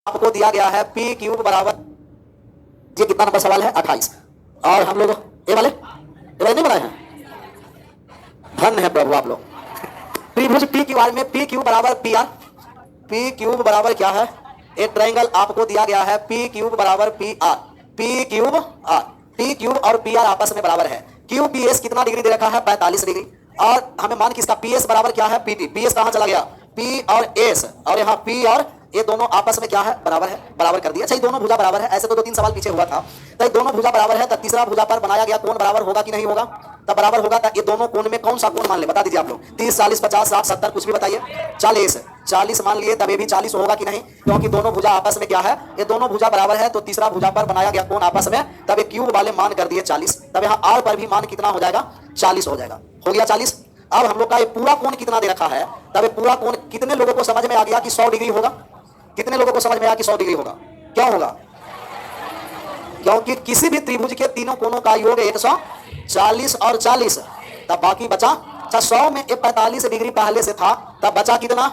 आपको दिया गया है पी क्यूब बराबर, ये कितना नंबर सवाल है 28। और हम लोग ये वाले नहीं बनाए हैं, धन है प्रभु आप लोग। त्रिभुज पी क्यू आर में पी क्यूब बराबर पी आर, पी क्यूब बराबर क्या है, एक ट्रायंगल आपको दिया गया है पी क्यूब बराबर P R, P Q R, P Q और पी आर आपस में बराबर है। क्यू पी एस कितना डिग्री दे रखा है 45 डिग्री, और हमें मान किसका पी एस बराबर क्या है पी टी, पी एस कहां चला गया पी और एस, और यहाँ पी और ये दोनों आपस में क्या है बराबर है, बराबर कर दिया। अच्छा ये दोनों भुजा बराबर है, ऐसे तो 2-3 सवाल पीछे हुआ था, तो ये दोनों भुजा बराबर है, तो तीसरा भुजा पर बनाया गया कोण बराबर होगा कि नहीं होगा, तब बराबर होगा। तो ये दोनों कोण में कौन सा कोण मान ले बता दीजिए आप लोग, 30 40 50 60 70 कुछ भी बताइए, 40 मान लिए, तब ये भी 40 होगा कि नहीं, क्योंकि दोनों भुजा आपस में क्या है, ये दोनों भुजा बराबर है, तो तीसरा भुजा पर बनाया गया कोण आपस में, तब ये क्यूब वाले मान कर दिए 40, तब यहाँ आर पर भी मान कितना हो जाएगा 40 हो जाएगा, हो गया 40। अब हम लोग का ये पूरा कोण कितना दे रखा है, तब ये पूरा कोण कितने लोगों को समझ में आ गया कि 100 डिग्री होगा, कितने लोगों को समझ में आया कि 100 डिग्री होगा, क्यों होगा, क्योंकि किसी भी त्रिभुज के तीनों कोणों का योग 140 और 40, तब बाकी बचा 100 में 45 डिग्री पहले से था, तब बचा कितना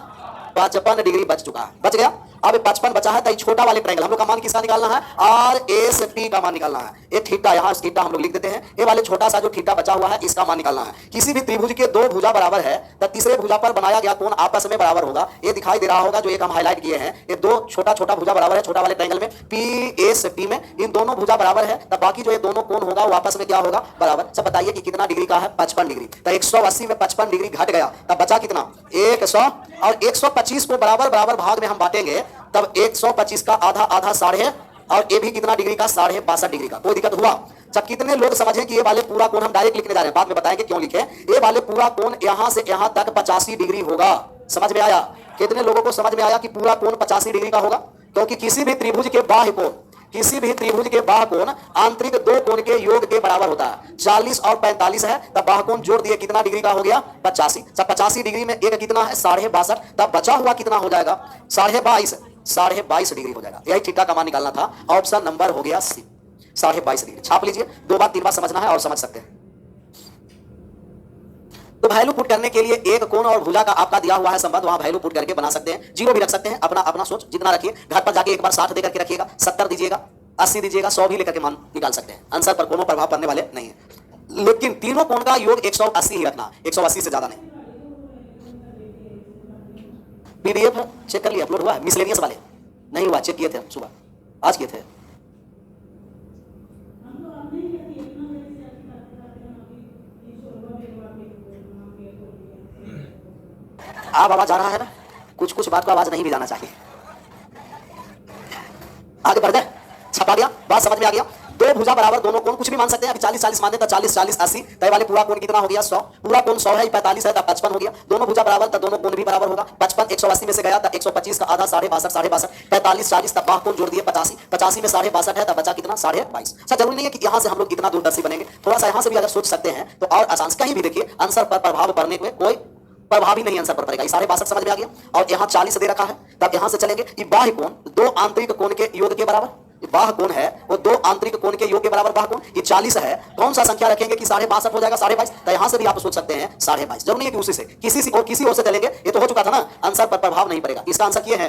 55 डिग्री बच चुका है, बच गया। अब 55 बचा है, तो छोटा वाले ट्रायंगल हम लोग का मान किसका निकालना है, आर एस टी का मान निकालना है। ये थीटा, यहाँ थीटा हम लोग लिख देते हैं, ये वाले छोटा सा जो थीटा बचा हुआ है इसका मान निकालना है। किसी भी त्रिभुज के दो भुजा बराबर है, तो तीसरे भुजा पर बनाया गया कोण आपस में बराबर होगा। ये दिखाई दे रहा होगा जो एक हम हाईलाइट किए हैं, ये दो छोटा छोटा भुजा बराबर है, छोटा वाले ट्रायंगल में पी एस टी में इन दोनों भुजा बराबर है, तब बाकी जो ये दोनों कोण होगा वो आपस में क्या होगा बराबर। सब बताइए कि कितना डिग्री का है 55 डिग्री, तो 180 में 55 डिग्री घट गया, तब बचा कितना 100, और 125 को बराबर बराबर भाग में हम बांटेंगे, तब 125 का आधा आधा 1.5, और ये भी कितना डिग्री का 62.5 डिग्री का। कोई दिक्कत हुआ? जब कितने लोग समझें कि ये वाले पूरा कोण हम डायरेक्ट लिखने जा रहे हैं, बाद में बताएंगे क्यों लिखे, ये वाले पूरा कोण यहां से यहां तक 85 डिग्री होगा। समझ में आया? कितने लोगों को समझ में आया कि पूरा कोण 85 डिग्री का होगा? क्योंकि किसी भी त्रिभुज के बाह्य कोण, किसी भी त्रिभुज के बाह्य कोण आंतरिक दो कोण के योग के बराबर होता है। 40 और 45 है, तब बाह्य कोण जोड़ दिए कितना डिग्री का हो गया 85। सब 85 डिग्री में एक कितना है 62.5, तब बचा हुआ कितना हो जाएगा 22.5 डिग्री हो जाएगा। यही थीटा का मान निकालना था, ऑप्शन नंबर हो गया सी 22.5 डिग्री। छाप लीजिए, 2 बार 3 बार समझना है और समझ सकते हैं। तो वैल्यू पुट करने के लिए एक कोण और भुजा का आपका दिया हुआ है संबंध, वहां वैल्यू पुट करके बना सकते हैं, जीरो भी रख सकते हैं, अपना अपना सोच जितना रखिए। घर पर जाके एक बार 60 देकर के रखिएगा, 70 दीजिएगा, 80 दीजिएगा, 100 भी लेकर के मान निकाल सकते हैं। आंसर पर कोनो प्रभाव पड़ने वाले नहीं है, लेकिन तीनों कोण का योग 180 ही रखना, 180 से ज्यादा नहीं। पीडीएफ है, चेक कर लिया, अपलोड हुआ है। मिसलेनियस वाले नहीं हुआ, चेक किए थे हम सुबह, आज किए थे। अब आवाज आ रहा है ना, कुछ कुछ बात को आवाज नहीं भी जाना चाहिए। आगे बढ़ गए, छपा गया, बात समझ में आ गया। दो भुजा बराबर दोनों कोण कुछ भी मान सकते हैं। अभी 40 40 माने तो 40 40 80, तय वाले पूरा कोण कितना हो गया 100, पूरा कोण 100 है, 45 है, तब 55 हो गया। दोनों भुजा बराबर, तब दोनों कोण भी बराबर होगा। 55 180 में से गया, तब 125 का आधा 62.5, 45 40, तब बाह्य कोण जोड़ दिए 85, 85 में 62.5 है, तब बचा कितना 22.5। अच्छा जरूरी नहीं है कि यहां से हम लोग इतना दूरदर्शी बनेंगे, थोड़ा सा यहां से भी अगर सोच सकते हैं तो और आसान। कहीं भी देखिए आंसर पर प्रभाव पड़ने में कोई प्रभाव ही नहीं आंसर पर पड़ेगा। 62.5 समझ में आ गया, और यहाँ 40 दे रखा है, तब यहां से चलेंगे कि बाह्य कोण दो आंतरिक कोण के योग के बराबर, बाह्य कोण है वो दो आंतरिक कोण के योग के बराबर बाह्य कोण, ये 40 है, कौन सा संख्या रखेंगे कि 62.5 हो जाएगा 22.5, तो यहां से भी आप सोच सकते हैं 22.5। जरूरी है कि उसी से किसी ओर से चलेंगे, ये तो हो चुका था ना, आंसर पर प्रभाव नहीं पड़ेगा। इसका आंसर ये है,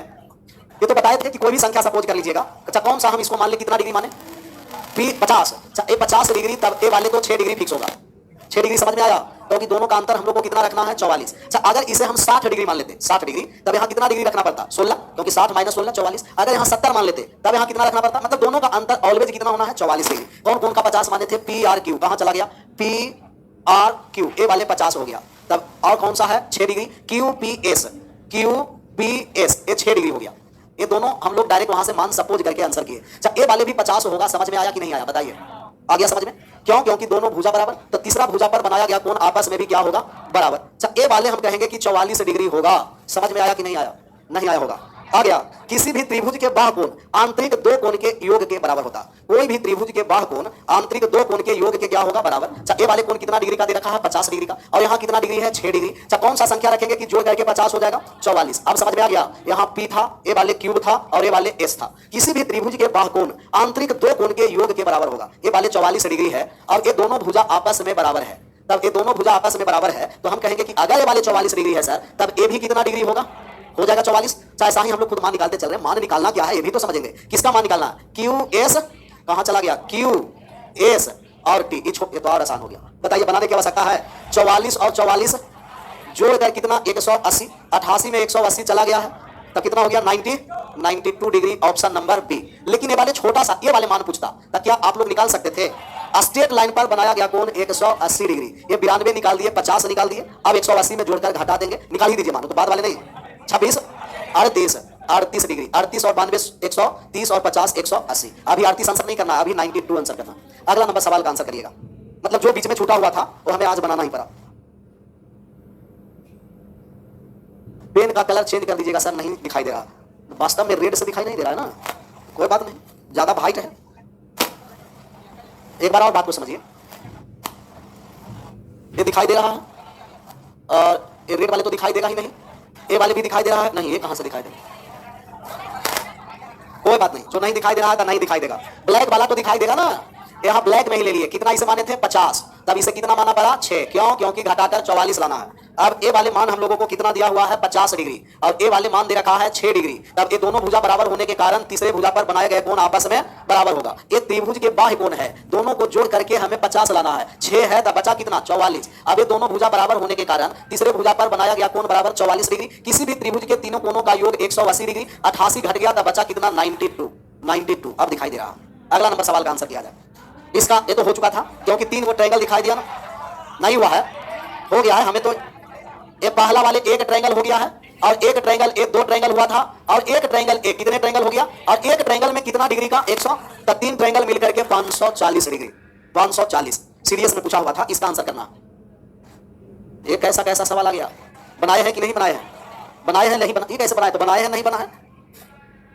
ये तो बताए थे कि कोई भी संख्या सपोज कर लीजिएगा। अच्छा कौन सा हम इसको मान ले, कितना डिग्री माने 50, 50 डिग्री, तब ए वाले तो 6 डिग्री फिक्स होगा। 6 डिग्री समझ में आया, क्योंकि दोनों का अंतर हम लोग को कितना रखना है 44। अच्छा अगर इसे हम 60 डिग्री मान लेते, 60 डिग्री, तब यहाँ कितना डिग्री रखना पड़ता 16, क्योंकि 60 माइनस 16 44। अगर यहाँ 70 मान लेते, तब यहाँ कितना रखना पड़ता, मतलब दोनों का अंतर ऑलवेज कितना होना है 44 डिग्री। कौन कौन का 50 माने थे, पी आर क्यू, कहां चला गया पी आर क्यू, ए वाले 50 हो गया। तब और कौन सा है 6 डिग्री, क्यू पी एस, ये 6 डिग्री हो गया। ये दोनों हम लोग डायरेक्ट वहां से मान सपोज करके आंसर किए। अच्छा ए वाले भी 50 होगा, समझ में आया कि नहीं आया बताइए, आ गया समझ में? क्यों? क्योंकि दोनों भुजा बराबर, तो तीसरा भुजा पर बनाया गया कोण आपस में भी क्या होगा बराबर। अच्छा ए वाले हम कहेंगे कि 44 डिग्री होगा। समझ में आया कि नहीं आया? नहीं आया होगा, आ गया। किसी भी त्रिभुज के बाह्य कोण आंतरिक दो कोण के योग के बराबर होता। कोई भी त्रिभुज के बाह्य कोण आंतरिक दो कोण के योग के क्या होगा बराबर। अच्छा ए वाले कोण कितना डिग्री का दे रखा है 50 डिग्री का, और यहाँ कितना डिग्री है 6 डिग्री। अच्छा कौन सा संख्या रखेंगे कि जोड़ करके 50 हो जाएगा 44। अब समझ में आ गया, यहाँ पी था, ए वाले क्यूब था, और ए वाले एस था। किसी भी त्रिभुज के बाह्य कोण आंतरिक दो कोण के योग के बराबर होगा। ए वाले 44 डिग्री है, और ये दोनों भुजा आपस में बराबर है, तब ये दोनों भुजा आपस में बराबर है, तो हम कहेंगे कि अगर ये वाले 44 डिग्री है सर, तब ए भी कितना डिग्री होगा हो जाएगा 44। चाहे ऐसा ही हम लोग खुद मान निकालते चल रहे हैं। मान निकालना क्या है ये भी तो समझेंगे। किसका मान निकालना है? क्यू एस कहां चला गया? क्यू एस और टी। ये तो और आसान हो गया। बताइए बनाने की आवश्यकता है। 44 और 44 जोड़कर कितना? 180। 88 में 180 चला गया है तो कितना हो गया? 92 डिग्री। Option number B. लेकिन ये वाले छोटा सा ये वाले मान पूछता तो क्या आप लोग निकाल सकते थे? स्ट्रेट लाइन पर बनाया गया कोण 180 डिग्री। ये 92 निकाल दिए, 50 निकाल दिए, अब 180 में जोड़कर घटा देंगे। निकाल ही दीजिए मानो तो बाद वाले नहीं। 26 38 डिग्री। 38 और 92 130 और 50 180। अभी 38 आंसर नहीं करना, अभी 92 आंसर करना। अगला नंबर सवाल का आंसर करिएगा। मतलब जो बीच में छूटा हुआ था वो हमें आज बनाना ही पड़ा। पेन का कलर चेंज कर दीजिएगा सर, नहीं दिखाई दे रहा। वास्तव में रेड से दिखाई नहीं दे रहा है ना, कोई बात नहीं, ज्यादा वाइट है। एक बार और बात को समझिए। ये दिखाई दे रहा है और ये रेड वाले तो दिखाई देगा ही नहीं। ये वाले भी दिखाई दे रहा है नहीं, ये कहां से दिखाई देगा? कोई बात नहीं, जो नहीं दिखाई दे रहा है तो नहीं दिखाई देगा। ब्लैक वाला तो दिखाई देगा ना। यहाँ ब्लैक में ही ले लिए। कितना इसे माने थे? 50। तब इसे कितना माना पड़ा? 6। क्यों? क्योंकि घटाकर 44 लाना है। अब ए वाले मान हम लोगों को कितना दिया हुआ है? 50 डिग्री। और ए वाले मान दे रखा है 6 डिग्री। तब ये दोनों भुजा बराबर होने के कारण तीसरे भुजा पर बनाए गए कोण आपस में बराबर होगा। ये त्रिभुज के बाह्य कोण है, दोनों को जोड़ करके हमें 50 लाना है। 6 है तब बचा कितना? 44। अब ये दोनों भुजा बराबर होने के कारण तीसरे भुजा पर बनाया गया कोण बराबर 44 डिग्री। किसी भी त्रिभुज के तीनों कोणों का योग 180 डिग्री। 88 घट गया तब बचा कितना? 92। अब दिखाई दे रहा। अगला नंबर सवाल का आंसर किया जाए। इसका ये तो हो चुका था क्योंकि 3 वो ट्रायंगल दिखाई दिया ना, नहीं हुआ है, हो गया है। हमें तो ये पहला वाले एक ट्रायंगल हो गया है और एक ट्रायंगल एक 2 ट्रायंगल हुआ था और एक ट्रायंगल एक कितने ट्रायंगल हो गया? और एक ट्रायंगल में कितना डिग्री का? 100। तो 3 ट्रायंगल मिलकर के 540 डिग्री। 540 सीरीज में पूछा हुआ था, इसका आंसर करना। ये कैसा कैसा सवाल आ गया? बनाए हैं कि नहीं बनाए हैं? बनाए हैं नहीं बना, ये कैसे बनाए? तो बनाए हैं नहीं बना है,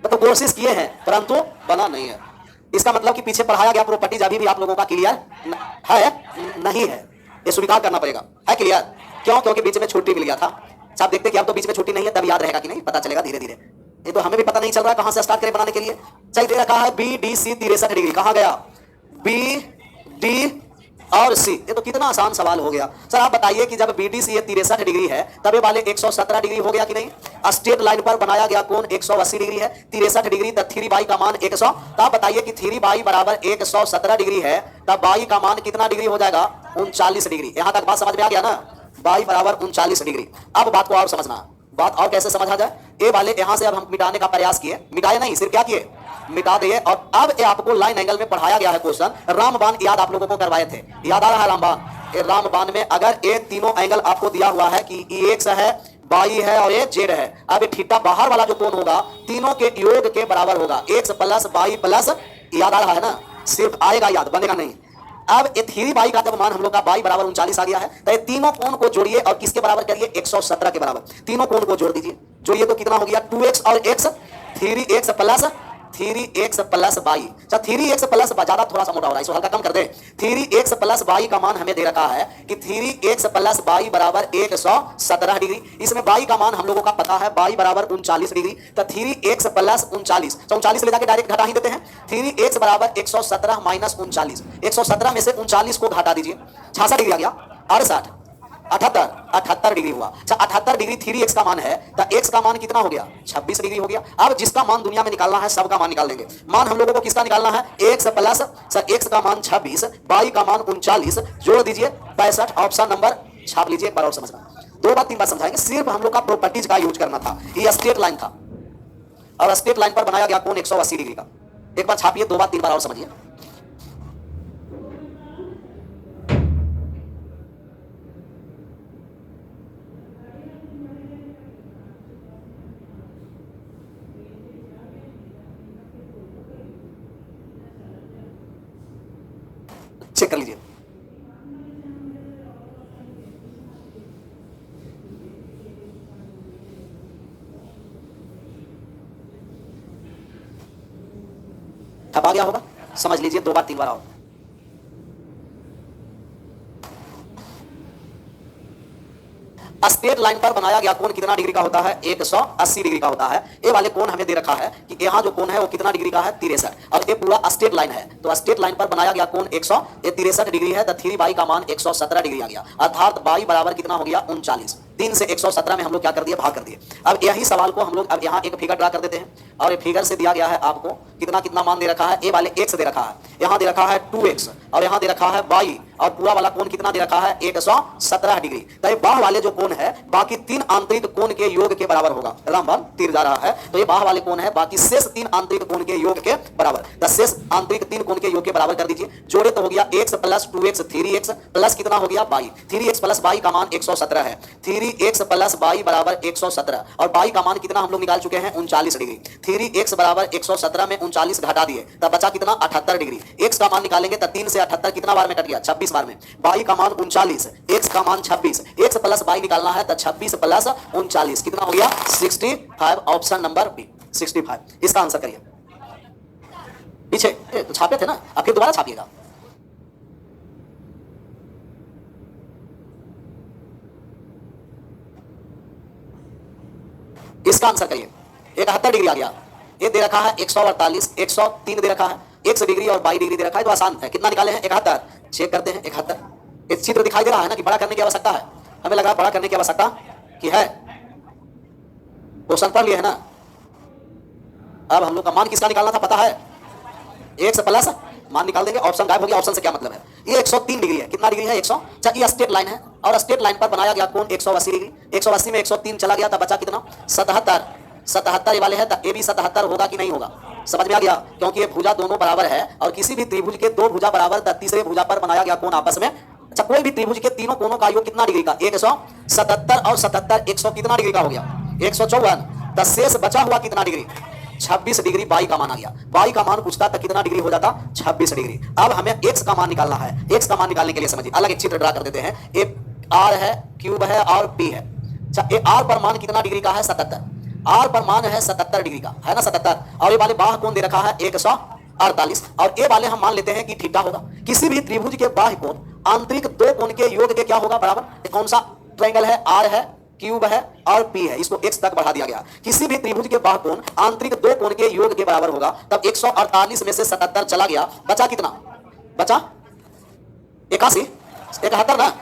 मतलब कोशिश किए हैं परंतु बना नहीं है। इसका मतलब कि पीछे पढ़ाया गया प्रॉपर्टीज अभी भी आप लोगों का क्लियर है नहीं है, ये स्वीकार करना पड़ेगा। है क्लियर? क्यों? क्योंकि बीच में छुट्टी मिल गया था। आप देखते कि अब तो बीच में छुट्टी नहीं है, तब याद रहेगा कि नहीं पता चलेगा धीरे धीरे। ये तो हमें भी पता नहीं चल रहा है कहां से स्टार्ट करें बनाने के लिए। चल दे रखा है BDC 63 डिग्री। कहां गया? BD और C। ये तो कितना आसान सवाल हो गया। सर आप बताइए कि जब BDC 63 डिग्री है तब ये वाले 117 डिग्री हो गया कि नहीं? स्ट्रेट लाइन पर बनाया गया कोण 180 डिग्री है। 63 डिग्री तब 3 बाई का मान 100। तो आप बताइए कि 3 बाई बराबर 117 डिग्री है, तब बाई का मान कितना डिग्री हो जाएगा? 39 डिग्री। यहां तक बात समझ में आ गया ना? बाई बराबर 39 डिग्री। अब बात को और समझना, बात और कैसे समझा जाए। ये वाले यहां से अब हम मिटाने का प्रयास किए, मिटाए नहीं, सिर्फ क्या किए? मिटा दिए। और अब ये आपको लाइन एंगल में पढ़ाया गया है क्वेश्चन। रामबाण याद आप लोगों को करवाए थे, याद आ रहा है रामबाण? ये रामबाण में अगर ये तीनों एंगल आपको दिया हुआ है कि ये एक्स है, बाई है और ये जेड है। अब ये थीटा बाहर वाला जो कोण होगा तीनों के योग के बराबर होगा। एक्स प्लस बाई प्लस, याद आ रहा है ना? सिर्फ आएगा याद, बनेगा नहीं। अब ये 3 बाई का जब मान हम लोग का बाई बराबर 39 आ गया है तो ये तीनों कोण को जोड़िए और किसके बराबर करिए? 117 के बराबर। तीनों कोण को जोड़ दीजिए, जोड़िए तो कितना हो गया? 2x और x, 3x plus by. 3x plus ज्यादा थोड़ा सा मोटा हो रहा है, इसको हल्का कम कर दे। 3x प्लस बाई का मान हमें दे रखा है कि 3x प्लस बाई बराबर 117 डिग्री। इसमें बाई का मान हम लोगों का पता है, बाई बराबर 39 डिग्री। तो 3x प्लस 39, 39 ले जाके डायरेक्ट घटा ही देते हैं। 3x बराबर 117 माइनस 39। 117 में से 39 को घटा दीजिए, 66 डिग्री आ गया। 68 78 डिग्री हुआ। 78 डिग्री 3x का मान है तो x का मान कितना हो गया? 26 डिग्री हो गया। अब जिसका मान दुनिया में निकालना है सबका मान निकाल देंगे। मान हम लोगों को किसका निकालना है? x प्लस, सर x का मान 26, बाई का मान 39, जोड़ दीजिए 65। ऑप्शन नंबर छाप लीजिए। एक बार और समझना, 2 बार 3 बार समझाएंगे। सिर्फ हम लोग का प्रॉपर्टीज का यूज करना था। ये स्ट्रेट लाइन था और स्ट्रेट लाइन पर बनाया गया कोण 180 डिग्री का। एक बार छापिए, 2 बार 3 बार और समझिए। चेक कर लीजिए। ठप आ गया होगा, समझ लीजिए 2 बार 3 बार और। स्ट्रेट लाइन पर बनाया गया कोण कितना डिग्री का होता है? 180 डिग्री का होता है। ये वाले कोण हमें दे रखा है कि यहाँ जो कोण है वो कितना डिग्री का है? 63। और ये पूरा स्ट्रेट लाइन है तो स्ट्रेट लाइन पर बनाया गया कोण 163 डिग्री है। तो 3 बाई का मान 117 डिग्री आ गया, अर्थात बाई बराबर कितना हो गया? 39। 3 से 117 में हम लोग क्या कर दिए, भाग कर दिए। अब यही सवाल को हम लोग अब यहाँ एक फिगर ड्रा कर देते हैं और ये फिगर से दिया गया है आपको कितना कितना मान दे रखा है, ए वाले x दे रखा है, यहाँ दे रखा है 2x और यहाँ दे रखा है y और पूरा वाला कोण कितना दे रखा है 117 डिग्री। तो ये बाह वाले जो कोण है बाकी 3 आंतरिक कोण के योग के बराबर होगा। रामबाण तीर जा रहा है तो ये बाह वाले कोण है बाकी शेष 3 आंतरिक कोण के योग के बराबर। तो शेष आंतरिक 3 कोण के योग के बराबर कर दीजिए। जोड़े तो हो गया x plus 2x 3x plus कितना हो गया y, 3x प्लस y का मान 117 है, 3x प्लस y बराबर 117 और y का मान कितना हम लोग निकाल चुके हैं 39 डिग्री। 3x बराबर 117 में 39 घटा दिए तब बचा कितना 78 डिग्री। x का मान निकालेंगे तो 3 से 78 कितना बार में कट गया 26 बार में। y का मान 39, x का मान 26, x प्लस y निकालना है तो 26 प्लस 39 कितना हो गया 65। ऑप्शन नंबर बी 65 इसका आंसर करिए। पीछे तो छापे थे ना, अब फिर दोबारा छापिएगा। इसका आंसर करिए। 71 डिग्री आ गया। ये दे रखा है 148, 103 दे रखा है, 1 डिग्री और 22 डिग्री दे रखा है तो आसान है। कितना निकाले हैं 71। चेक करते हैं 71। एक चित्र दिखाई दे रहा है ना कि बड़ा करने की आवश्यकता है, हमें लगा बड़ा करने की आवश्यकता कि है। क्वेश्चन पढ़ लिए है ना। अब हम लोग का मान किसका निकालना था पता है, x प्लस मान निकाल देंगे। ऑप्शन गायब हो गया। ऑप्शन से क्या मतलब है, ये 103 डिग्री है। कितना डिग्री है 100। अच्छा ये स्ट्रेट लाइन है और स्ट्रेट लाइन पर बनाया गया कोण 180 डिग्री। 180 में 103 चला गया तब बचा कितना 77। 77 वाले है तो ए भी 77 होगा कि नहीं होगा, समझ में आ गया। क्योंकि ये भुजा दोनों बराबर है और किसी भी त्रिभुज के दो भुजा बराबर तो तीसरे भुजा पर बनाया गया कोण आपस में। अच्छा कोई भी त्रिभुज के तीनों कोणों का योग कितना डिग्री का 177 और 77 100 कितना डिग्री का हो गया 154। तो शेष बचा हुआ कितना डिग्री 26 डिग्री। y का मान आ गया। y का मान पूछता तो कितना डिग्री हो जाता 26 डिग्री। अब हमें x का मान निकालना है। x का मान निकालने के लिए समझिए अलग एक चित्र ड्रा कर देते हैं। एक r है, क्यूब है और p है। अच्छा ये r पर मान कितना डिग्री का है 77, r पर मान है 77 डिग्री का है ना 77 और ये वाले बाह्य कोण दे रखा है 148 और ए वाले हम मान लेते हैं कि थीटा होगा। किसी भी त्रिभुज के बाह्य कोण आंतरिक दो कोण के योग के क्या होगा बराबर। कौन सा ट्रायंगल है, r है, क्यूब है और p है, इसको x तक बढ़ा दिया गया। किसी भी त्रिभुज के बाह्य कोण आंतरिक दो कोण के योग के बराबर होगा। तब 148 में से 77 चला गया, बचा कितना, बचा 81, 71 ना,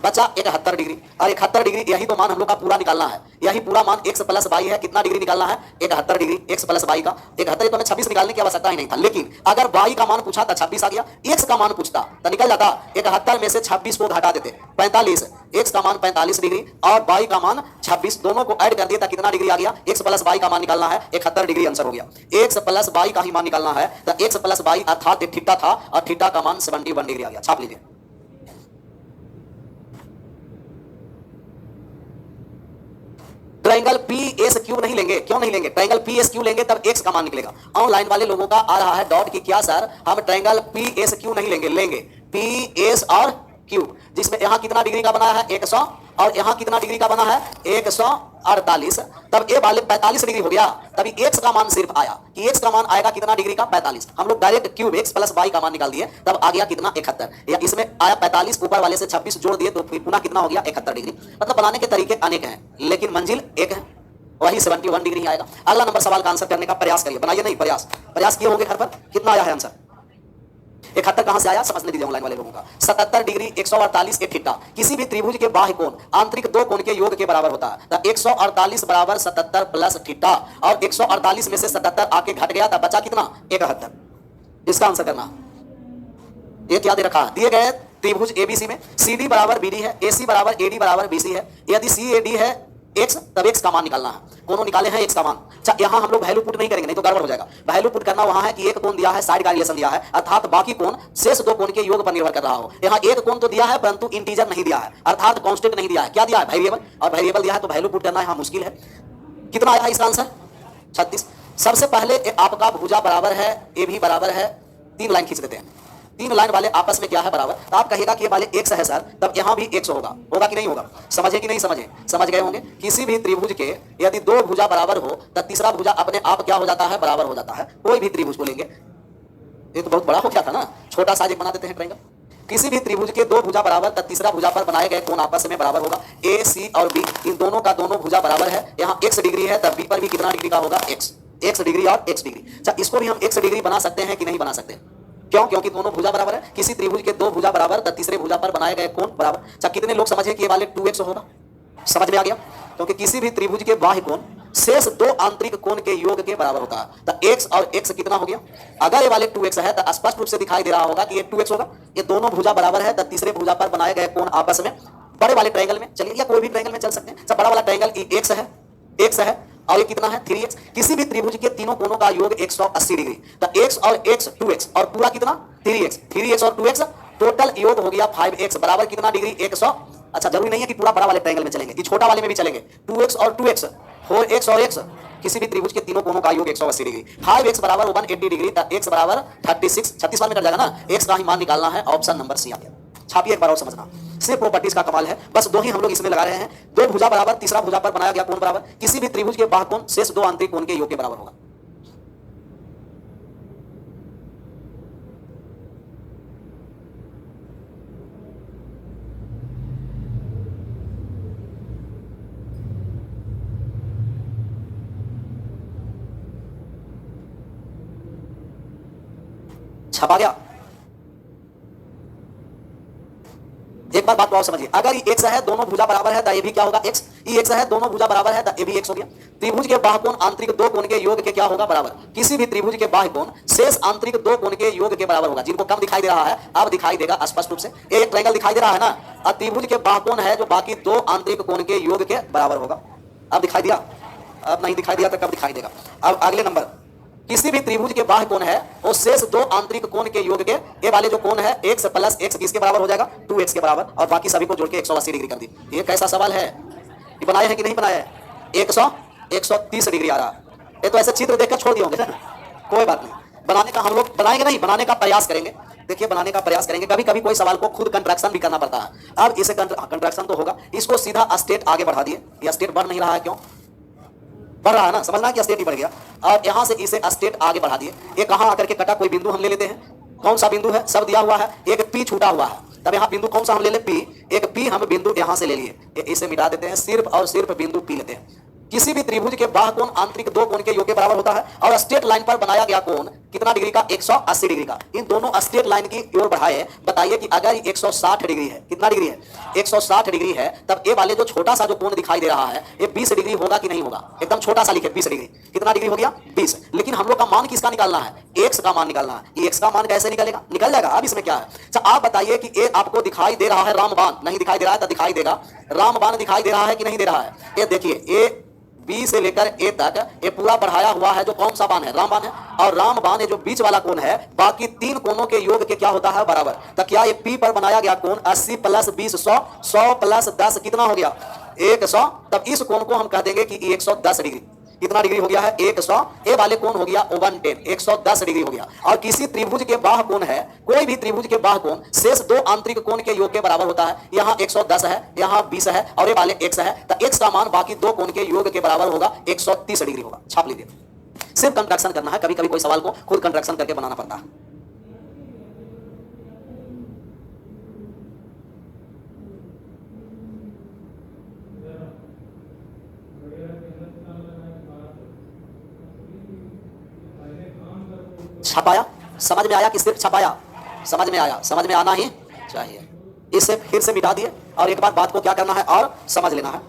बचा 71 डिग्री। और 71 डिग्री यही तो मान हम लोग का पूरा निकालना है। यही पूरा मान x प्लस y है। कितना डिग्री निकालना है 71 डिग्री x प्लस y का। 71 तो हमें 26 निकालने की आवश्यकता ही नहीं था, लेकिन अगर y का मान पूछा तो 26 आ गया, x का मान पूछता तो निकल जाता 71 में से 26 को घटा देते 45। x का मान 45 डिग्री और y का मान 26, दोनों को ऐड कर दिया तो कितना डिग्री आ गया x प्लस y का मान निकालना है 71 डिग्री आंसर हो गया। x प्लस y का ही मान निकालना है तो x प्लस y अर्थात थीटा था और थीटा का मान 71 डिग्री आ गया। छाप लीजिए। ट्रायंगल पी एस क्यू नहीं लेंगे, क्यों नहीं लेंगे, ट्रायंगल पी एस क्यू लेंगे तब x का मान निकलेगा। ऑनलाइन वाले लोगों का आ रहा है डॉट की क्या सर हम ट्रायंगल पी एस क्यू नहीं लेंगे, लेंगे पी एस और क्यू, जिसमें यहां कितना डिग्री का बना है 100 और यहां कितना डिग्री का बना है 148। तब ए वाले 45 डिग्री हो गया। तभी x का मान सिर्फ आया कि x का मान आएगा कितना डिग्री का 45। हम लोग direct cube x plus y का मान निकाल दिए तब आ गया कितना 71, या इसमें आया 45, ऊपर वाले से 26 जोड़ दिए तो फिर पुनः कितना हो गया 71 डिग्री। मतलब बनाने के तरीके अनेक हैं लेकिन मंजिल एक है, वही 71 डिग्री आएगा। अगला नंबर सवाल का आंसर करने का प्रयास करिए, बनाइए नहीं प्रयास किए होंगे घर पर। कितना आया है आंसर 71 कहां से आया समझने दीजिए ऑनलाइन वाले लोगों का। 77 डिग्री 148 एक थीटा किसी भी त्रिभुज के बाह्य कोण आंतरिक दो कोण के योग के बराबर होता है। तो 148 बराबर 77 प्लस थीटा और 148 में से 77 आके घट गया तब बचा कितना 71। इसका आंसर करना। ये क्या दे रखा है, दिए गए त्रिभुज एबीसी में CD बराबर BD है, AC बराबर AD बराबर BC है। यदि CAD है x तब x का मान निकालना है। कोनों निकाले हैं x का मान। अच्छा यहाँ हम लोग वैल्यू पुट नहीं करेंगे नहीं तो गड़बड़ हो जाएगा। वैल्यू पुट करना वहां है कि एक कोण दिया है, साइड का रिलेशन दिया है, अर्थात बाकी कोण शेष दो कोण के योग पर निर्भर कर रहा हो। यहाँ एक कोण तो दिया है परंतु इंटीजर नहीं दिया है, अर्थात कांस्टेंट नहीं दिया है। क्या दिया है वेरिएबल, और वेरिएबल दिया है तो वैल्यू पुट करना यहाँ मुश्किल है। कितना आया इसका आंसर 36। सबसे पहले आपका भुजा बराबर है, ए भी बराबर है, 3 लाइन खींच देते हैं। 3 लाइन वाले आपस में क्या है बराबर, तो आप कहेगा कि ये वाले x है सर, तब यहाँ भी x होगा, होगा कि नहीं होगा, समझे कि नहीं समझे, समझ गए होंगे। किसी भी त्रिभुज के यदि दो भुजा बराबर हो तो तीसरा भुजा अपने आप क्या हो जाता है बराबर हो जाता है। कोई भी त्रिभुज को लेंगे, ये तो बहुत बड़ा हो गया था ना, छोटा सा एक बना देते हैं ट्रायंगल। किसी भी त्रिभुज के दो भुजा बराबर तो तीसरा भुजा पर बनाए गए कोण आपस में बराबर होगा। ए सी और बी इन दोनों का दोनों भुजा बराबर है। यहाँ x डिग्री है तब बी पर भी कितना डिग्री का होगा x डिग्री और x डिग्री। अच्छा इसको भी हम x डिग्री बना सकते हैं कि नहीं बना सकते, क्यों, क्योंकि दोनों भुजा बराबर है। किसी त्रिभुज के दो भुजा बराबर तो तीसरे भुजा पर बनाए गए कोण बराबर। अच्छा कितने लोग समझे कि ये वाले 2x होगा, समझ में आ गया? क्योंकि किसी भी त्रिभुज के बाह्य कोण शेष दो आंतरिक कोण के योग के बराबर होता है। तो x और x कितना हो गया? अगर ये वाले 2x है तो स्पष्ट रूप से दिखाई दे रहा होगा कि ये 2x होगा। ये दोनों भुजा बराबर है तो तीसरे भुजा पर बनाए गए कोण आपस में बड़े वाले ट्रायंगल में, चलिए या कोई भी ट्रायंगल में चल सकते हैं। सब बड़ा वाला ट्रायंगल x है और ये कितना है 3x। किसी भी त्रिभुज के तीनों कोणों का योग 180 डिग्री। तो x और x 2x और पूरा कितना 3x और 2x टोटल योग हो गया 5x बराबर कितना डिग्री 100। अच्छा जरूरी नहीं है कि पूरा बड़ा वाले ट्रायंगल में चलेंगे, ये छोटा वाले में भी चलेंगे। 2x और 2x 4x और x किसी भी त्रिभुज के तीनों कोणों का योग 180 डिग्री। 5x बराबर 180 डिग्री तो x बराबर 36 बार में कट जाएगा ना। x का ही मान निकालना है, ऑप्शन नंबर सी आ गया। छापिए एक बार और समझना, सिर्फ प्रॉपर्टीज का कमाल है। बस दो ही हम लोग इसमें लगा रहे हैं। दो भुजा बराबर तीसरा भुजा पर बनाया गया कोण बराबर किसी भी त्रिभुज के बाह्य कोण शेष दो आंतरिक कोण के योग के बराबर होगा। छपा गया? एक बार बात को और समझिए, अगर ये x है दोनों भुजा बराबर है तो ये भी क्या होगा x। ये x है दोनों भुजा बराबर है तो ये भी x हो गया। त्रिभुज के बाह्य कोण आंतरिक दो कोण के योग के क्या होगा बराबर किसी भी त्रिभुज के बाह्य कोण शेष आंतरिक दो कोण के योग के बराबर होगा। जिनको कम दिखाई दे रहा है अब दिखाई देगा स्पष्ट रूप से। ये एक ट्रायंगल दिखाई दे रहा है ना, और त्रिभुज के बाह्य कोण है जो बाकी दो आंतरिक कोण के योग के बराबर होगा। अब दिखाई दिया? अब नहीं दिखाई दिया तो कब दिखाई देगा? अब अगले नंबर, किसी भी त्रिभुज के बाह्य कोण है वो शेष दो आंतरिक कोण के योग के ये वाले जो कोण है x प्लस x किसके बराबर हो जाएगा 2x के बराबर, और बाकी सभी को जोड़ के 180 डिग्री कर दी। ये कैसा सवाल है? ये बनाए हैं कि नहीं बनाए हैं? 130 डिग्री आ रहा है। ये तो ऐसे चित्र देखकर छोड़ दिए होंगे ना, कोई बात नहीं। बनाने का हम लोग बनाएंगे नहीं, बनाने का प्रयास करेंगे। देखिए बनाने का प्रयास करेंगे। कभी कभी कोई सवाल को खुद कंट्रैक्शन भी करना पड़ता है। अब इसे कंट्रैक्शन तो होगा, इसको सीधा स्टेट आगे बढ़ा दिए। यह स्टेट बढ़ नहीं रहा है, क्यों बढ़ रहा है ना? समझना कि स्टेट ही बढ़ गया और यहां से इसे स्टेट आगे बढ़ा दिए। ये कहां आकर के कटा, कोई बिंदु हम ले लेते हैं। कौन सा बिंदु है? सब दिया हुआ है। एक पी छूटा हुआ है, तब यहाँ बिंदु कौन सा हम ले ले पी। एक पी हम बिंदु यहां से ले लिए, इसे मिटा देते हैं, सिर्फ और सिर्फ बिंदु पी लेते हैं। किसी भी त्रिभुज के बाह्य कोण आंतरिक दो कोण के योग के बराबर होता है और स्ट्रेट लाइन पर बनाया गया कोण कितना डिग्री का 180 डिग्री का। इन दोनों स्ट्रेट लाइन की ओर बढ़ाए। बताइए कि अगर 160 डिग्री है, कितना डिग्री है 160 डिग्री है, तब ये वाले जो छोटा सा जो कोण दिखाई दे रहा है ये 20 डिग्री होगा कि नहीं होगा? एकदम छोटा सा लिखे 20 डिग्री। कितना डिग्री हो गया 20। लेकिन हम लोग का मान किसका निकालना है? x का मान निकालना है। ये x का मान कैसे निकलेगा? निकल जाएगा। अब इसमें क्या है? अच्छा आप बताइए कि ये आपको दिखाई दे रहा है रामबाण, नहीं दिखाई दे रहा है तो दिखाई देगा। रामबाण दिखाई दे रहा है कि नहीं दे रहा है? ये देखिए ये बी से लेकर ए तक ये पूरा बढ़ाया हुआ है जो कौन सा बाण है? रामबाण है। और रामबाण जो बीच वाला कोण है बाकी तीन कोणों के योग के क्या होता है? बराबर। तो क्या ये पी पर बनाया गया कोण 80 प्लस 20 100, 100 प्लस 10 कितना हो गया 100। तब इस कोण को हम कह देंगे कि 110 डिग्री। कितना डिग्री हो गया है 100। ए वाले कोण हो गया 110, 110 डिग्री हो गया। और किसी त्रिभुज के बाह्य कोण है, कोई भी त्रिभुज के बाह्य कोण शेष दो आंतरिक कोण के योग के बराबर होता है। यहाँ 110 है, यहाँ 20 है और ये वाले x है, तो x का मान बाकी दो कोण के योग के बराबर होगा 130 डिग्री होगा। छाप लीजिए। सिर्फ कंट्रैक्शन करना है, कभी कभी कोई सवाल को खुद कंट्रैक्शन करके बनाना पड़ता है। छपाया? समझ में आया कि सिर्फ छपाया? समझ में आया? समझ में आना ही चाहिए। इसे फिर से मिटा दिए और एक बार बात को क्या करना है और समझ लेना है।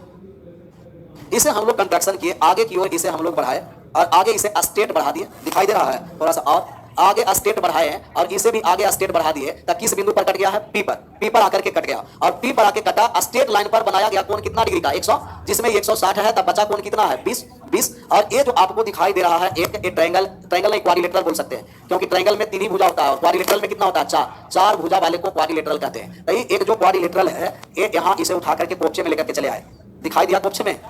इसे हम लोग कंट्रैक्शन किए, आगे की ओर इसे हम लोग बढ़ाए और आगे इसे स्टेट बढ़ा दिए। दिखाई दे रहा है थोड़ा सा, और आगे स्टेट बढ़ाए हैं और इसे भी आगे स्टेट बढ़ा दिए। तब किस बिंदु पर कट गया है? पी पर। पी पर आकर के कट गया और पी पर आके कटा। स्ट्रेट लाइन पर बनाया गया कोण कितना डिग्री का 100, जिसमें 160 है, तब बचा कोण कितना है 20। और ये जो आपको दिखाई दे रहा है एक ट्रायंगल नहीं क्वाड्रिलेटरल बोल सकते हैं, क्योंकि ट्रायंगल में तीन ही भुजा होता है और क्वाड्रिलेटरल में कितना होता है? चार भुजा वाले को क्वाड्रिलेटरल कहते हैं। तो एक जो क्वाड्रिलेटरल है ये यहाँ इसे उठा करके कोपचे में लेकर के चले आए। दिखाई दिया? कोपचे में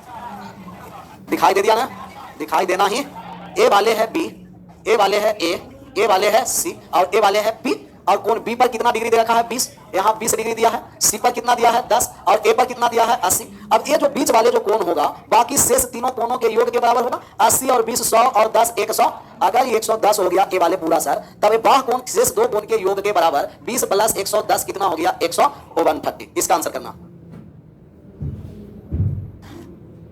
दिखाई दे दिया ना? दिखाई देना ही। ए वाले है बी, ए वाले है ए वाले है सी और ए वाले है पी। और कोण बी पर कितना डिग्री दे रखा है 20, यहाँ 20 डिग्री दिया है। सी पर कितना दिया है 10 और ए पर कितना दिया है 80। अब ये जो बीच वाले जो कोण होगा बाकी शेष तीनों कोणों के योग के बराबर होगा। 80 और 20 100 और 10 100। अगर ये 110 हो गया ए वाले पूरा सर, तब ये बाह्य कोण शेष दो कोण के योग के बराबर 20 प्लस 110 कितना हो गया 130। इसका आंसर करना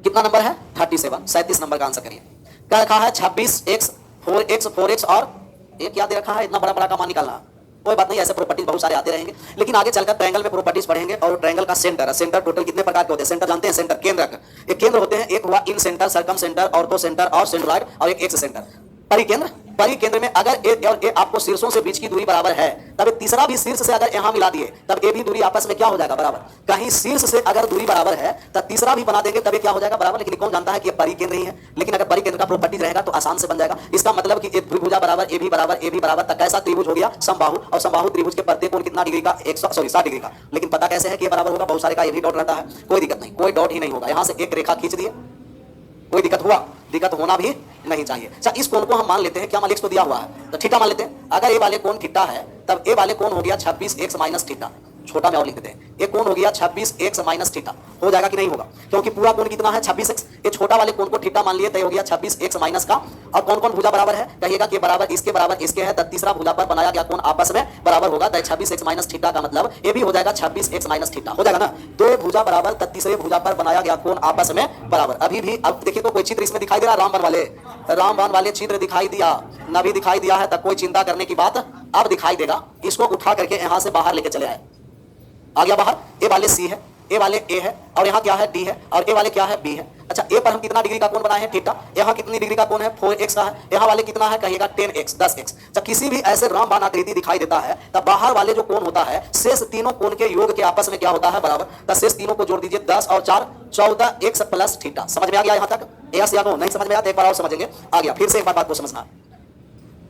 कितना नंबर है 37, 37 नंबर का आंसर करिए। क्या रखा है 26x 4x और ये क्या दे रखा है? इतना बड़ा बड़ा का मान निकालना। कोई बात नहीं, ऐसे प्रॉपर्टीज बहुत सारे आते रहेंगे। लेकिन आगे चलकर ट्रायंगल में प्रॉपर्टीज पढ़ेंगे। और ट्रायंगल का सेंटर, सेंटर टोटल कितने प्रकार के होते हैं? सेंटर जानते हैं, सेंटर केंद्र, एक केंद्र होते हैं। एक हुआ इन सेंटर, सरकम सेंटर, ऑर्थो सेंटर और सेंट्रॉइड, और एक एक्स सेंटर, परिकेंद्र। परिकेंद्र में अगर ए और ए आपको शीर्षों से बीच की दूरी बराबर है, तब तीसरा भी शीर्ष से अगर यहां मिला दिए तब ए भी दूरी आपस में क्या हो जाएगा? बराबर। कहीं शीर्ष से अगर दूरी बराबर है तब तीसरा भी बना देंगे, तब ये क्या हो जाएगा? बराबर। लेकिन कौन जानता है कि ये परिकेंद्र ही है? लेकिन अगर परिकेंद्र का प्रॉपर्टी रहेगा तो आसान से बन जाएगा। इसका मतलब कि एक द्विभुजा बराबर, ए भी बराबर, ए भी बराबर, तब कैसा त्रिभुज हो गया? समबाहु। और समबाहु त्रिभुज के प्रत्येक कोण कितना डिग्री का? 60 डिग्री का। लेकिन पता कैसे है कि ये बराबर होगा? बहुत सारे का ये भी डाउट रहता है। कोई दिक्कत नहीं, कोई डाउट ही नहीं होगा। यहां से एक रेखा खींच दिए, कोई दिक्कत हुआ? दिक्कत होना भी नहीं चाहिए। अच्छा, इस कोण को हम मान लेते हैं, क्या मान? एक्स तो दिया हुआ है तो थीटा मान लेते हैं। अगर ए वाले कोण थीटा है तब ए वाले कोण हो गया 26x माइनस थीटा। छोटा में और लिख देते हैं, एक कोण हो गया 26x माइनस थीटा। हो जाएगा कि नहीं होगा? क्योंकि पूरा कोण कितना है? 26x। ये छोटा वाले कोण को थीटा मान लिए तो हो गया 26x माइनस का। और कौन कौन भुजा बराबर है? कहिएगा कि बराबर इसके है, तब तीसरा भुजा पर बनाया गया कोण आपस में बराबर होगा। तो 26x माइनस थीटा का मतलब ये भी हो जाएगा 26x माइनस थीटा। हो जाएगा ना? दो भुजा बराबर तब तीसरे भुजा पर बनाया गया कोण आपस में बराबर। अभी भी अब देखिए तो कोई चित्र इसमें दिखाई दे रहा है? रामबाण वाले चित्र दिखाई दिया, न भी दिखाई दिया है तब कोई चिंता करने की बात अब दिखाई देगा। इसको उठा करके यहां से बाहर लेके चले आए। आ गया बाहर। ए वाले सी है, ए वाले ए है, और यहाँ क्या है? डी है, और ए वाले क्या है? बी है। अच्छा, ए पर हम कितना डिग्री का कोण बनाए हैं? थीटा। यहाँ कितनी डिग्री का कोण है? 4x का है। यहाँ वाले कितना है? कहिएगा 10x, 10x। जब किसी भी ऐसे रामबाण आकृति दिखाई देता है तब बाहर वाले जो कोण होता है शेष तीनों कोण के योग के आपस में क्या होता है? बराबर। तब शेष तीनों को जोड़ दीजिए, 10 और 4 14x प्लस थीटा। समझ में आ गया यहाँ तक? यस या नो? नहीं समझ में आया तो एक बार और समझेंगे। आ गया। फिर से एक बार बात को समझना,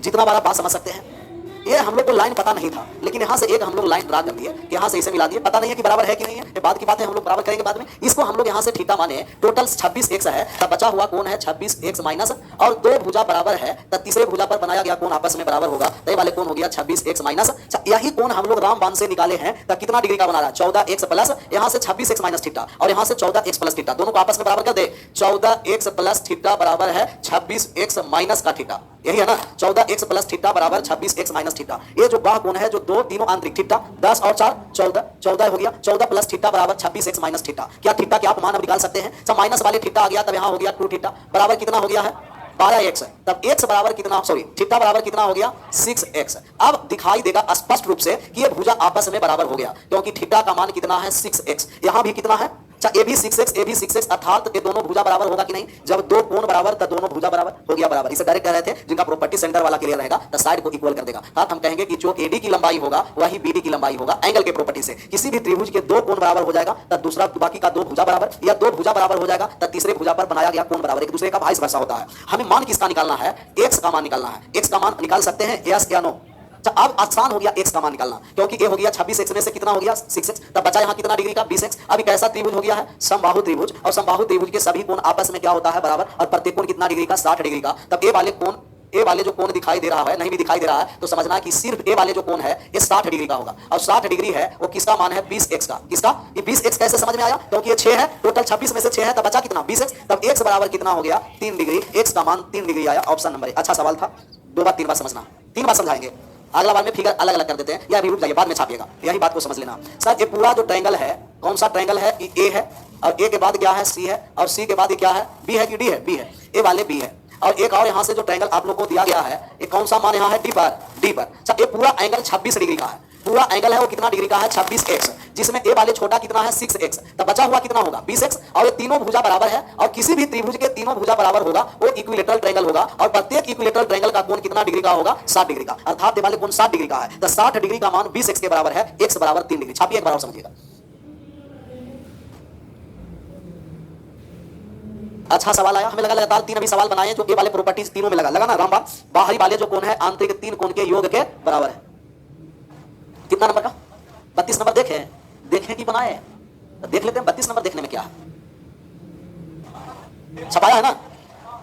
जितना बार आप बात समझ सकते हैं। ये हम लोग को लाइन पता नहीं था, लेकिन यहाँ से एक हम लोग लाइन ड्रा कर दिए, यहाँ से इसे मिला दिए। पता नहीं है कि बराबर है कि नहीं है, ये बात की बात है, हम लोग बराबर करेंगे बाद में। इसको हम लोग यहाँ से थीटा माने, टोटल 26x है, तब बचा हुआ कोण है 26x माइनस, और दो भुजा बराबर है तब तीसरे भुजा पर बनाया गया कोण आपस में बराबर होगा। तो ये वाले कोण हो गया 26x माइनस। यही कोण हम लोग रामबाण से निकाले हैं, तब कितना डिग्री का बना रहा है? 14x प्लस, यहाँ से 26x माइनस थीटा, और यहाँ से 14x प्लस थीटा, दोनों को आपस में बराबर कर दे। 14x प्लस थीटा बराबर है 26x माइनस का थीटा। यही है ना? 14x प्लस थीटा बराबर 26x माइनस थीटा। ये जो बाह कोण है, जो दो तीनों आंतरिक थीटा, 10 और 4 14, 14 हो गया। 14 प्लस थीटा बराबर 26x माइनस थीटा। क्या थीटा क्या आप मान अब निकाल सकते हैं? सब माइनस वाले थीटा आ गया, तब यहाँ हो गया 2 थीटा बराबर कितना हो गया है? 12x। तब x बराबर कितना? सॉरी, थीटा बराबर कितना हो गया? 6x। अब दिखाई देगा स्पष्ट रूप से कि ये भुजा आपस में बराबर हो गया, क्योंकि थीटा का मान कितना है? 6x। यहाँ भी कितना है? अच्छा, ए भी 6x, ए भी 6x, अर्थात ये दोनों भुजा बराबर होगा कि नहीं? जब दो कोण बराबर तब दोनों भुजा बराबर हो गया बराबर। इसे डायरेक्ट कह रहे थे, जिनका प्रॉपर्टी सेंटर वाला क्लियर रहेगा तो साइड को इक्वल कर देगा। अर्थात हम कहेंगे कि जो एडी की लंबाई होगा वही बीडी की लंबाई होगा एंगल के प्रॉपर्टी से। किसी भी त्रिभुज के दो कोण बराबर हो जाएगा तब दूसरा बाकी का दो भुजा बराबर, या दो भुजा बराबर हो जाएगा तब तीसरे भुजा पर बनाया गया कोण बराबर। एक दूसरे का वाइस वर्सा होता है। हमें मान किसका निकालना है? x का मान निकालना है। x का मान निकाल सकते हैं, यस या नो? अब आसान हो गया x का मान निकालना, क्योंकि ये हो गया 26x में से कितना हो गया? 6x। तब बचा यहाँ कितना डिग्री का? 20x। अभी कैसा त्रिभुज हो गया है? समबाहु त्रिभुज। और समबाहु त्रिभुज के सभी कोण आपस में क्या होता है? बराबर। और प्रत्येक कोण कितना डिग्री का? 60 डिग्री का। तब ए वाले जो कोण दिखाई दे रहा है, नहीं भी दिखाई दे रहा है तो समझना है कि सिर्फ ए वाले जो कोण है ये 60 डिग्री का होगा। और 60 डिग्री है वो किसका मान है? 20x का। किसका? ये 20x कैसे समझ में आया? क्योंकि ये 6 है, टोटल 26 में से 6 है, तब बचा कितना? 20x। तब x बराबर कितना हो गया? 3 डिग्री। x का मान 3 डिग्री आया। Option number. अच्छा सवाल था, 2 बार 3 बार समझना, 3 बार समझाएंगे। अगला बार में फिगर अलग अलग कर देते हैं, या अभी रुक जाइए, बाद में छापिएगा। यही बात को समझ लेना सर। ये पूरा जो ट्रायंगल है, कौन सा ट्रायंगल है? ए है, और ए के बाद क्या है? सी है, और सी के बाद क्या है? बी है कि डी है? बी है। ए वाले बी है। और एक और यहाँ से जो ट्रायंगल आप लोग को दिया गया है, ये कौन सा मान यहाँ है? डी पर। डी पर। ये पूरा एंगल 26 डिग्री का है। पूरा एंगल है वो कितना डिग्री का है? 26x, जिसमें ए वाले छोटा कितना है? 6x। तब बचा हुआ कितना होगा? 20x। और ये तीनों भुजा बराबर है, और किसी भी त्रिभुज के तीनों भुजा बराबर होगा वो इक्विलेटरल ट्रायंगल होगा। और प्रत्येक इक्विलेटरल ट्रायंगल का कोण कितना डिग्री का होगा? 60 डिग्री का। अर्थात ये वाले कोण 60 डिग्री का है। तो 60 डिग्री का मान 20x के बराबर है। x बराबर 3 डिग्री। छापिए एक बार और समझिएगा। अच्छा सवाल आया। हमें लगा लगातार 3 अभी सवाल बनाए जो ए वाले प्रॉपर्टीज तीनों में लगा ना रामबाण। बाहरी वाले जो कोण है आंतरिक 3 कोण के योग के बराबर है। कितना नंबर का? 32 नंबर। देखें कि बनाए? देख लेते हैं 32 नंबर देखने में क्या है। छपाया है ना?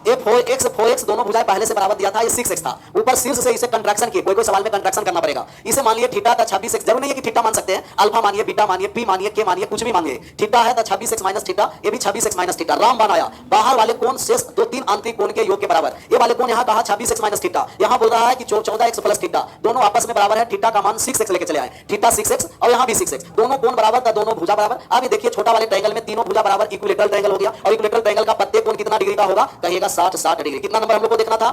ये 4x दोनों भुजाएं पहले से बराबर दिया था, ये 6x था। ऊपर शीर्ष से इसे कंट्रैक्शन किए, कोई सवाल में कंट्रैक्शन करना पड़ेगा। इसे मान लिए थीटा था 26x। जरूर नहीं है कि थीटा मान सकते हैं, अल्फा मानिए, बीटा मानिए, पी मानिए, के मानिए, कुछ भी मानिए। थीटा है तो 26x माइनस थीटा, ये भी 26x माइनस थीटा। राम बनाया बाहर वाले कोण शेष 2-3 आंतरिक कोण के योग के बराबर। ये वाले कोण यहाँ कहा 26x माइनस थीटा, यहाँ बोल रहा है कि 14x प्लस थीटा, दोनों आपस में बराबर है। थीटा का मान 6x लेके चले आए, थीटा 6x और यहाँ भी 6x, दोनों कोण बराबर था, दोनों भुजा बराबर। अब ये देखिए छोटा वाले ट्रायंगल में तीनों भुजा बराबर, इक्विलेटरल ट्रायंगल हो गया। और इक्विलेटरल ट्रायंगल का प्रत्येक कोण कितना डिग्री का होगा? कहिएगा 60 डिग्री। कितना नंबर हम लोग को देखना था?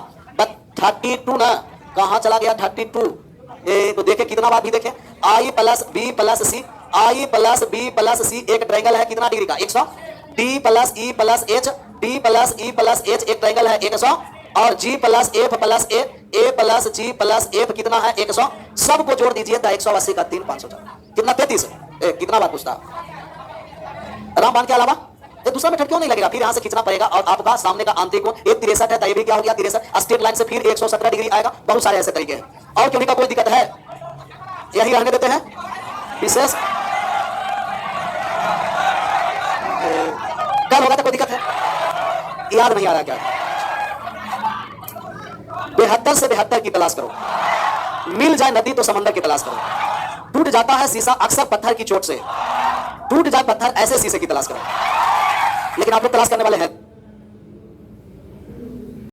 32 ना, कहां चला गया 32? तो देखे कितना बात भी देखे, आई प्लस बी प्लस सी, आई प्लस बी प्लस सी एक ट्रायंगल है कितना डिग्री का 100, D plus E plus H, D plus E plus H एक ट्रायंगल है 100, और जी प्लस एफ प्लस ए प्लस जी प्लस एफ कितना है 100, सबको जोड़ दीजिए तो 180 का 3 500 कितना 33। कितना बात पूछता रामबाण के अलावा ये दूसरा मेथड क्यों नहीं लगेगा, फिर यहां से खींचना पड़ेगा और आपका सामने का आंतरिक कोण एक 63 है तो ये भी क्या हो गया 63, स्ट्रेट लाइन से फिर 117 डिग्री आएगा। बहुत सारे ऐसे तरीके हैं और क्यों का कोई दिक्कत है, यही रहने देते हैं विशेष कल होगा तो कोई दिक्कत है, याद नहीं आ रहा क्या, 72 से 72 की तलाश करो, मिल जाए नदी तो समंदर की तलाश करो, टूट जाता है शीशा अक्सर पत्थर की चोट से, टूट जाए पत्थर ऐसे शीशे की तलाश करो। लेकिन आप लोग तलाश करने वाले हैं